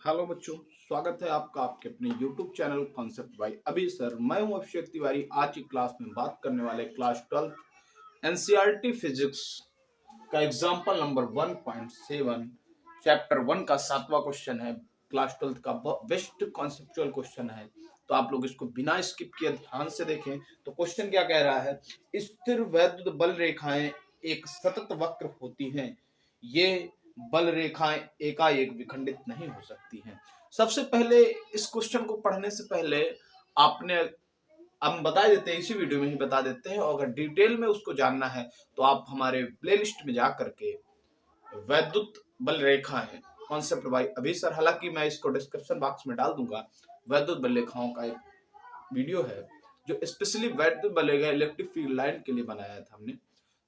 Hello बच्चों, स्वागत है आपका आपके अपने YouTube चैनल कॉन्सेप्ट बाय अभी सर। मैं हूं अभिषेक तिवारी। आज की क्लास में बात करने वाले क्लास 12 एनसीईआरटी फिजिक्स का एग्जाम्पल नंबर 1.7 चैप्टर 1 का 7वां क्वेश्चन है। क्लास 12 का बेस्ट कॉन्सेप्चुअल क्वेश्चन है, तो आप लोग इसको बिना स्किप किए ध्यान से देखें। तो क्वेश्चन क्या कह रहा है? स्थिर वैद्युत बल रेखाएं एक सतत वक्र होती हैं, ये बल रेखाएं एकाएक विखंडित नहीं हो सकती हैं। सबसे पहले इस क्वेश्चन को पढ़ने से पहले आपने हम बता देते हैं, इसी वीडियो में ही बता देते हैं, और अगर डिटेल में उसको जानना है तो आप हमारे प्लेलिस्ट में जा करके वैद्युत बल रेखाएं कॉन्सेप्ट बाय अभी सर, हालांकि मैं इसको डिस्क्रिप्शन बॉक्स में डाल दूंगा, वैद्युत बल रेखाओं का एक वीडियो है जो स्पेशली वैद्युत बल रेखा इलेक्ट्रिक फील्ड लाइन के लिए बनाया था हमने।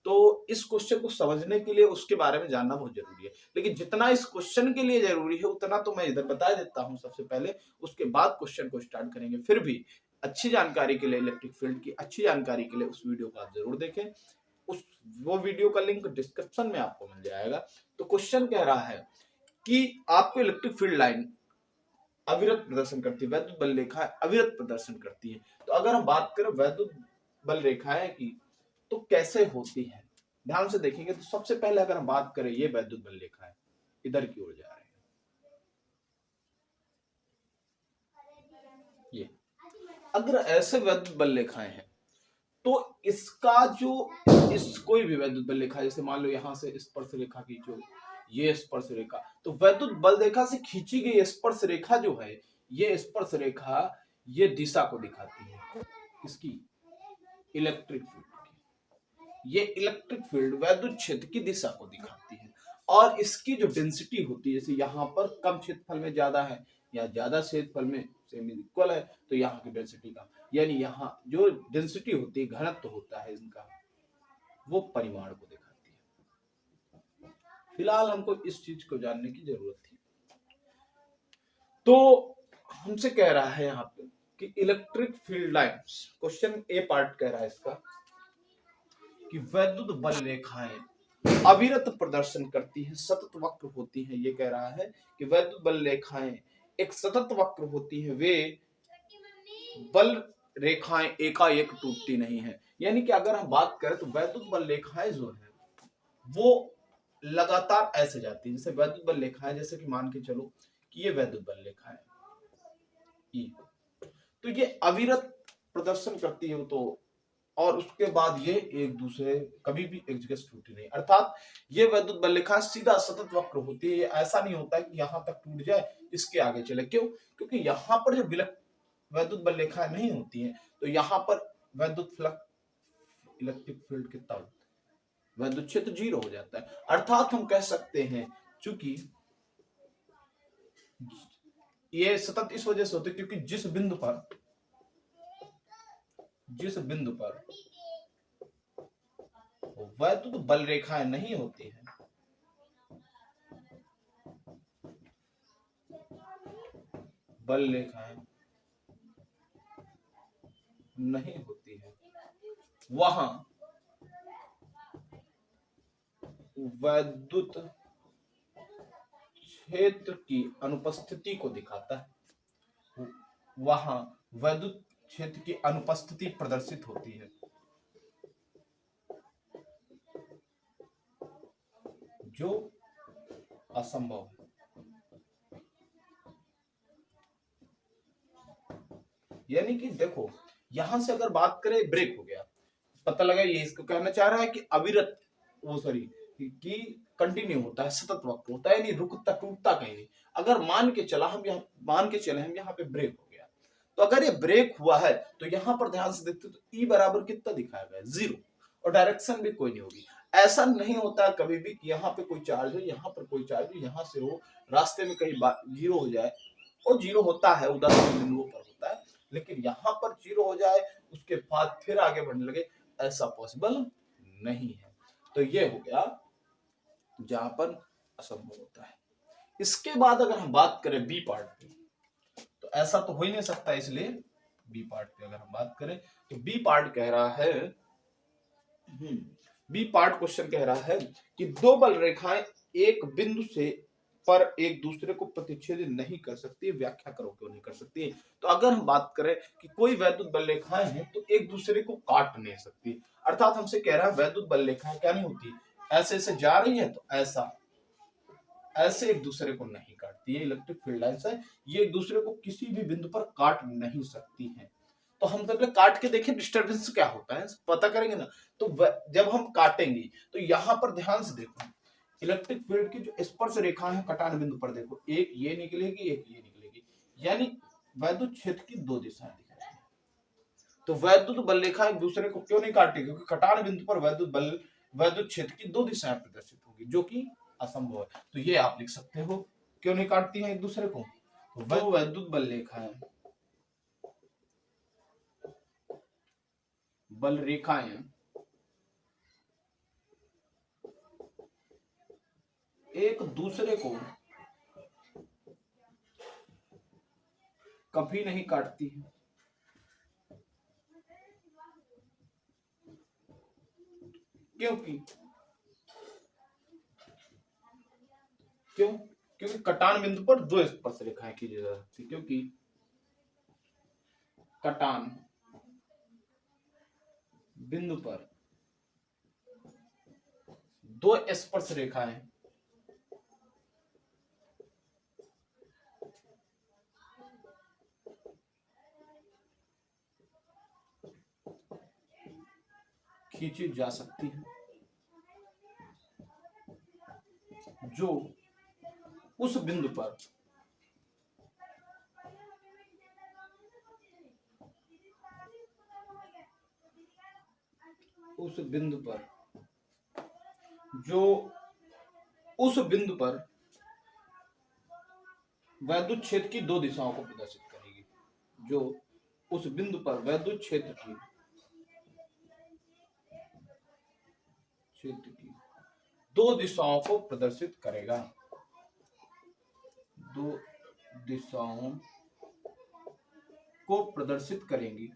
तो इस क्वेश्चन को समझने के लिए उसके बारे में जानना बहुत जरूरी है, लेकिन जितना इस क्वेश्चन के लिए जरूरी है उतना तो मैं इधर बता देता हूं सबसे पहले, उसके बाद क्वेश्चन को स्टार्ट करेंगे। फिर भी अच्छी जानकारी के लिए, इलेक्ट्रिक फील्ड की अच्छी जानकारी के लिए उस वीडियो को आप जरूर देखें। उस वो वीडियो का लिंक डिस्क्रिप्शन में आपको मिल जाएगा। तो क्वेश्चन कह रहा है कि आपको इलेक्ट्रिक फील्ड लाइन अविरत प्रदर्शन करती है, वैद्युत बल रेखा अविरत प्रदर्शन करती है। तो अगर हम बात करें वैद्युत बल रेखाएं की तो कैसे होती है, ध्यान से देखेंगे तो सबसे पहले अगर हम बात करें, ये वैद्युत बल रेखा है, इधर की ओर जा रहे हैं, ये अगर ऐसे वैद्युत बल रेखाएं हैं तो इसका जो इस कोई भी वैद्युत बल रेखा, जैसे मान लो यहां से स्पर्श रेखा खींचो, ये स्पर्श रेखा, तो वैद्युत बल रेखा से खींची गई स्पर्श रेखा जो है, ये स्पर्श रेखा ये दिशा को दिखाती है, इसकी इलेक्ट्रिक फील्ड की, ये इलेक्ट्रिक फील्ड वैद्युत क्षेत्र की दिशा को दिखाती है। और इसकी जो डेंसिटी होती है, जैसे यहाँ पर कम क्षेत्रफल में ज्यादा है या ज्यादा क्षेत्रफल में सेम इक्वल है, तो यहाँ की डेंसिटी कम, यानी यहाँ जो डेंसिटी होती है, घनत्व होता है इनका, वो परिमाण को दिखाती है। फिलहाल हमको इस चीज को जानने की जरूरत थी। तो हमसे कह रहा है यहाँ पे कि इलेक्ट्रिक फील्ड लाइंस, क्वेश्चन ए पार्ट कह रहा है इसका कि वैद्युत बल रेखाएं अविरत प्रदर्शन करती है, सतत वक्र होती है। ये कह रहा है कि वैद्युत बल रेखाएं एक सतत वक्र होती है, वे बल रेखाएं एकाएक टूटती नहीं है। यानी कि अगर हम बात करें तो वैद्युत बल रेखाएं जो है वो लगातार ऐसे जाती है। जैसे वैद्युत बल रेखाएं, जैसे कि मान के चलो कि ये वैद्युत बल रेखाएं, ये तो ये अविरत प्रदर्शन करती है, तो और उसके बाद ये एक दूसरे कभी भी एक जगह से टूटी नहीं, अर्थात ये वैद्युत बल रेखा सीधा सतत वक्र होती है। ये ऐसा नहीं होता है कि यहां तक टूट जाए इसके आगे चले, क्यों? क्योंकि यहां पर जो वैद्युत बल रेखा नहीं होती है, तो यहां पर वैद्युत फ्लक्स, इलेक्ट्रिक फील्ड कितना होता है, वैद्युत क्षेत्र 0 हो जाता है। अर्थात हम कह सकते हैं चूंकि ये सतत इस वजह से होते क्योंकि जिस बिंदु पर वैद्युत बल रेखाएं नहीं होती है, बल रेखाएं नहीं होती है, वहां वैद्युत क्षेत्र की अनुपस्थिति को दिखाता है, वहां वैद्युत क्षेत्र की अनुपस्थिति प्रदर्शित होती है, जो असंभव है। यानी कि देखो, यहां से अगर बात करें, ब्रेक हो गया, पता लगा ये इसको कहना चाह रहा है कि अविरत, वो सॉरी, कि कंटिन्यू होता है, सतत वक्र होता है, यानी रुकता टूटता कहीं नहीं। अगर मान के चले हम यहाँ पे ब्रेक हो गया, तो अगर ये ब्रेक हुआ है तो यहाँ पर ध्यान से देखते तो ई बराबर कितना दिखाया गया है, 0, और डायरेक्शन भी कोई नहीं होगी। ऐसा नहीं होता कभी भी कि यहाँ पे कोई चार्ज हो, यहाँ पर कोई चार्ज हो, यहाँ से हो, रास्ते में कहीं 0 हो जाए, और 0 होता है उधर बिंदुओं पर होता है, लेकिन यहाँ पर 0 हो जाए उसके बाद फिर आगे बढ़ने लगे, ऐसा पॉसिबल नहीं है। तो ये हो गया जहां पर असंभव होता है। इसके बाद अगर हम बात करें बी पार्ट पे, तो ऐसा तो हो ही नहीं सकता, इसलिए बी पार्ट पे अगर हम बात करें तो बी पार्ट कह रहा है, बी पार्ट क्वेश्चन कह रहा है कि दो बल रेखाएं एक बिंदु से पर एक दूसरे को प्रतिच्छेदित नहीं कर सकती, व्याख्या करो क्यों नहीं कर सकती। तो अगर हम बात करें कि कोई वैद्युत बल रेखाएं हैं तो एक दूसरे को काट नहीं सकती, अर्थात हमसे कह रहा है वैद्युत बल रेखाएं क्या नहीं होती, ऐसे ऐसे जा रही है तो ऐसा ऐसे एक दूसरे को नहीं काटती है। इलेक्ट्रिक फील्ड लाइंस है, ये एक दूसरे को किसी भी बिंदु पर काट नहीं सकती हैं। तो हम पहले काट के देखें डिस्टर्बेंस क्या होता है, पता करेंगे ना। तो जब हम काटेंगे तो यहां पर ध्यान से देखो, इलेक्ट्रिक फील्ड की जो स्पर्श रेखा है कटान बिंदु पर देखो, एक ये निकलेगी एक ये निकलेगी, यानी वैद्युत क्षेत्र की दो दिशाएं दिख रही है। तो वैद्युत बल रेखा एक दूसरे को क्यों नहीं काटेगी, क्योंकि कटान बिंदु पर वैद्युत क्षेत्र की दो दिशाएं प्रदर्शित होगी, जो कि असंभव है। तो ये आप लिख सकते हो क्यों नहीं काटती हैं एक दूसरे को। तो वैद्युत बल रेखाएं बल रेखाएं एक दूसरे को कभी नहीं काटती है, क्योंकि कटान बिंदु पर दो स्पर्श रेखाएं खींची जा सकती, क्योंकि कटान बिंदु पर दो स्पर्श रेखाएं खींची जा सकती है, जो उस बिंदु पर वैद्युत क्षेत्र की दो दिशाओं को प्रदर्शित करेगी, जो उस बिंदु पर वैद्युत क्षेत्र की दो दिशाओं को प्रदर्शित करेगा, दो दिशाओं को प्रदर्शित करेंगी,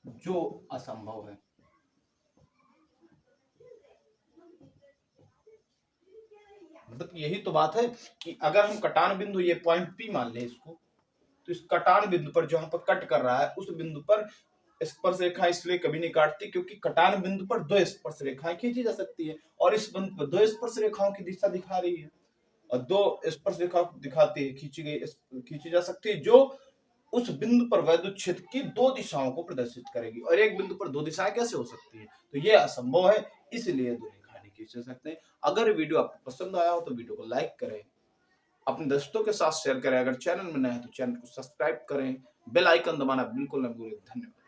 जो असंभव है। मतलब यही तो बात है कि अगर हम कटान बिंदु, ये पॉइंट पी मान लें इसको, तो इस कटान बिंदु पर जहां पर कट कर रहा है उस बिंदु पर स्पर्श रेखा इसलिए कभी नहीं काटती क्योंकि कटान बिंदु पर दो स्पर्श रेखाएं खींची जा सकती है, और इस बिंदु पर दो स्पर्श रेखाओं की दिशा दिखा रही है, और दो स्पर्श रेखा दिखाती है खींची जा सकती है, जो उस बिंदु पर वैद्युत क्षेत्र की दो दिशाओं को प्रदर्शित करेगी। और एक बिंदु पर दो दिशाएं कैसे हो सकती है, तो ये असंभव है, इसलिए दो रेखाएं नहीं खींच सकते हैं। अगर वीडियो आपको पसंद आया हो तो वीडियो को लाइक करें, अपने दोस्तों के साथ शेयर करें, अगर चैनल में नए हैं तो चैनल को सब्सक्राइब करें, बेल आइकन दबाना बिल्कुल न भूलें। धन्यवाद।